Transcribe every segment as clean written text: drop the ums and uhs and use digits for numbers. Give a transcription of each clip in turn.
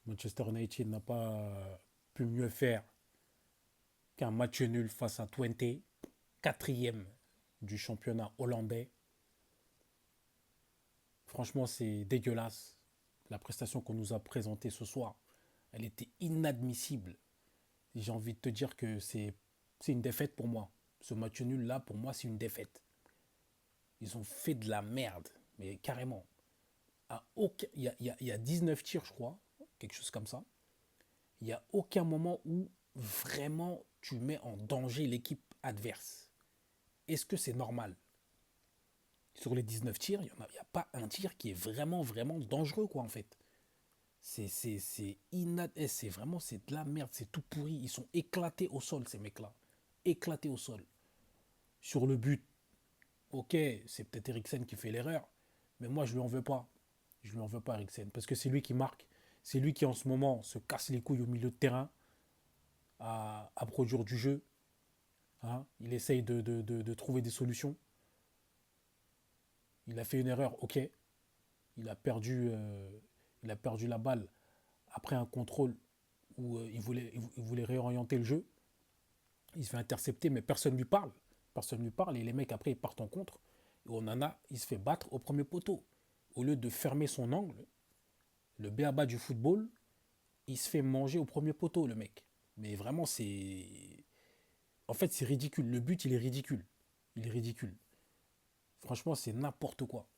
Manchester United n'a pas pu mieux faire qu'un match nul face à Twente, quatrième du championnat hollandais. Franchement, c'est dégueulasse. La prestation qu'on nous a présentée ce soir, elle était inadmissible. J'ai envie de te dire que c'est une défaite pour moi. Ce match nul là, pour moi, c'est une défaite. Ils ont fait de la merde, mais carrément. Il y a 19 tirs, je crois, quelque chose comme ça. Il n'y a aucun moment où vraiment tu mets en danger l'équipe adverse. Est-ce que c'est normal? Sur les 19 tirs, il n'y a pas un tir qui est vraiment, vraiment dangereux, quoi, en fait. C'est vraiment, c'est de la merde, c'est tout pourri. Ils sont éclatés au sol, ces mecs-là. Éclatés au sol. Sur le but, ok, c'est peut-être Eriksen qui fait l'erreur, mais moi, je lui en veux pas. Je lui en veux pas, Eriksen, parce que c'est lui qui marque. C'est lui qui, en ce moment, se casse les couilles au milieu de terrain à produire du jeu. Hein. Il essaye de trouver des solutions. Il a fait une erreur, ok. Il a perdu, euh, il a perdu la balle après un contrôle où il voulait réorienter le jeu. Il se fait intercepter, mais personne ne lui parle. Personne ne lui parle et les mecs après ils partent en contre. Et Onana, il se fait battre au premier poteau. Au lieu de fermer son angle, le béaba du football, il se fait manger au premier poteau, le mec. Mais vraiment, c'est. En fait, c'est ridicule. Le but, il est ridicule. Il est ridicule. Franchement, c'est n'importe quoi.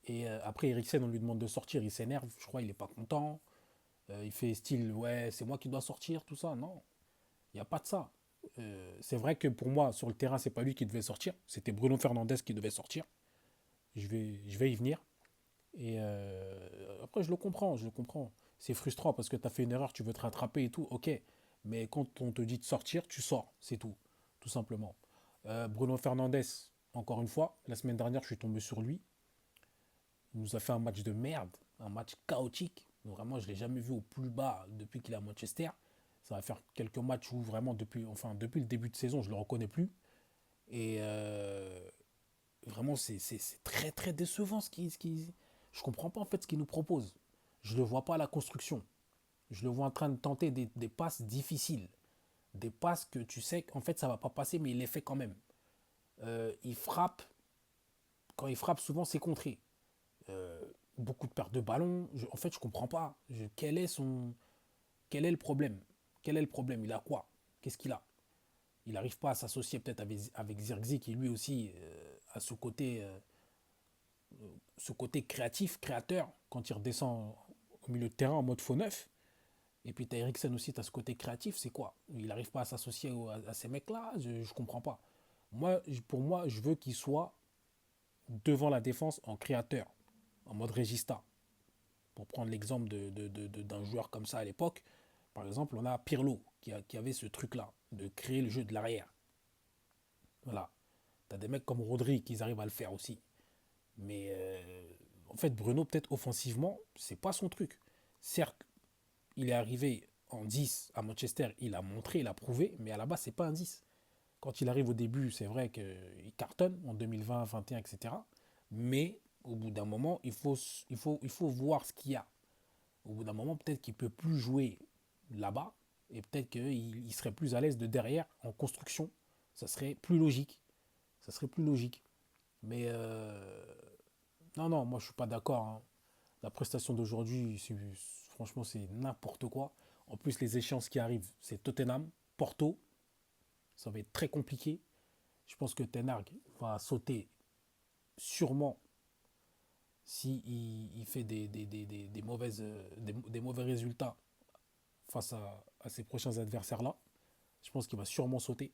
Et après, Eriksen, on lui demande de sortir, il s'énerve, je crois, il est pas content. Il fait style, ouais, c'est moi qui dois sortir, tout ça. Non, il n'y a pas de ça. C'est vrai que pour moi, sur le terrain, c'est pas lui qui devait sortir. C'était Bruno Fernandes qui devait sortir. Je vais y venir. Et après, je le comprends, je le comprends. C'est frustrant parce que tu as fait une erreur, tu veux te rattraper et tout, ok. Mais quand on te dit de sortir, tu sors, c'est tout, tout simplement. Bruno Fernandes, encore une fois, la semaine dernière, je suis tombé sur lui. Il nous a fait un match de merde, un match chaotique. Vraiment, je ne l'ai jamais vu au plus bas depuis qu'il est à Manchester. Ça va faire quelques matchs où vraiment, depuis le début de saison, je ne le reconnais plus. Et vraiment, c'est très très décevant Je ne comprends pas en fait ce qu'il nous propose. Je ne le vois pas à la construction. Je le vois en train de tenter des passes difficiles. Des passes que tu sais qu'en fait ça ne va pas passer, mais il les fait quand même. Il frappe. Quand il frappe, souvent c'est contré. Euh, Beaucoup de pertes de ballon. En fait, je comprends pas. Quel est le problème? Quel est le problème? Il a quoi? Qu'est-ce qu'il a? Il n'arrive pas à s'associer peut-être avec Zirkzee qui lui aussi a ce côté créatif, créateur, quand il redescend au milieu de terrain en mode faux neuf. Et puis tu as Eriksen aussi, tu as ce côté créatif, c'est quoi? Il n'arrive pas à s'associer à ces mecs-là, je ne comprends pas. Pour moi, je veux qu'il soit devant la défense en créateur, en mode régista. Pour prendre l'exemple d'un joueur comme ça à l'époque, par exemple, on a Pirlo qui avait ce truc-là, de créer le jeu de l'arrière. Voilà. Tu as des mecs comme Rodri qui arrivent à le faire aussi. Mais en fait, Bruno, peut-être offensivement, c'est pas son truc. Certes, il est arrivé en 10 à Manchester, il a montré, il a prouvé, mais à la base, c'est pas un 10. Quand il arrive au début, c'est vrai qu'il cartonne en 2020, 2021, etc. Mais au bout d'un moment, il faut voir ce qu'il y a. Au bout d'un moment, peut-être qu'il peut plus jouer là-bas et peut-être qu'il serait plus à l'aise de derrière en construction. Ça serait plus logique. Ça serait plus logique. Mais non, non, moi je suis pas d'accord. Hein. La prestation d'aujourd'hui, franchement, c'est n'importe quoi. En plus, les échéances qui arrivent, c'est Tottenham, Porto. Ça va être très compliqué. Je pense que Ten Hag va sauter sûrement si il fait des mauvais résultats face à ces prochains adversaires-là. Je pense qu'il va sûrement sauter.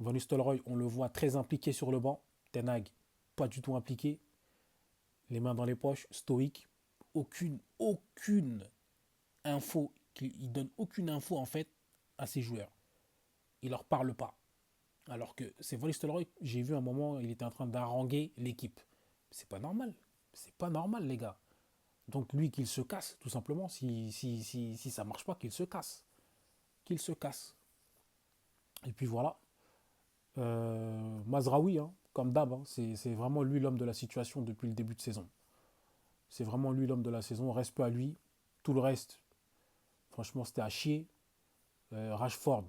Van Nistelrooy, on le voit très impliqué sur le banc. Ten Hag, pas du tout impliqué. Les mains dans les poches, stoïque. Aucune info. Il donne aucune info en fait à ses joueurs. Il leur parle pas. Alors que c'est Van Nistelrooy, j'ai vu un moment, il était en train d'haranguer l'équipe. C'est pas normal. C'est pas normal, les gars. Donc lui, qu'il se casse, tout simplement. Si ça marche pas, qu'il se casse. Qu'il se casse. Et puis voilà. Mazraoui, hein, comme d'hab, hein, c'est vraiment lui l'homme de la situation depuis le début de saison. C'est vraiment lui l'homme de la saison. Respect à lui. Tout le reste, Franchement, c'était à chier. Rashford,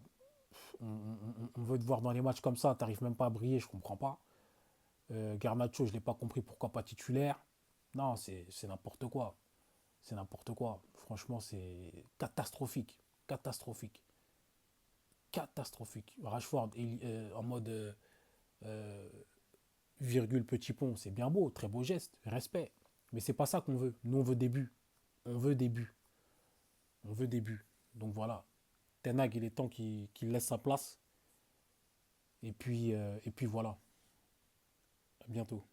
on veut te voir dans les matchs comme ça, t'arrives même pas à briller, je comprends pas. Garnacho, je l'ai pas compris, pourquoi pas titulaire. Non, c'est n'importe quoi. C'est n'importe quoi. Franchement, c'est catastrophique. Catastrophique. Catastrophique. Rashford en mode euh, virgule petit pont, c'est bien beau, très beau geste, respect. Mais c'est pas ça qu'on veut. Nous, on veut des buts. On veut des buts. On veut des buts. Donc voilà. Ten Hag, il est temps qu'il laisse sa place. Et puis voilà. À bientôt.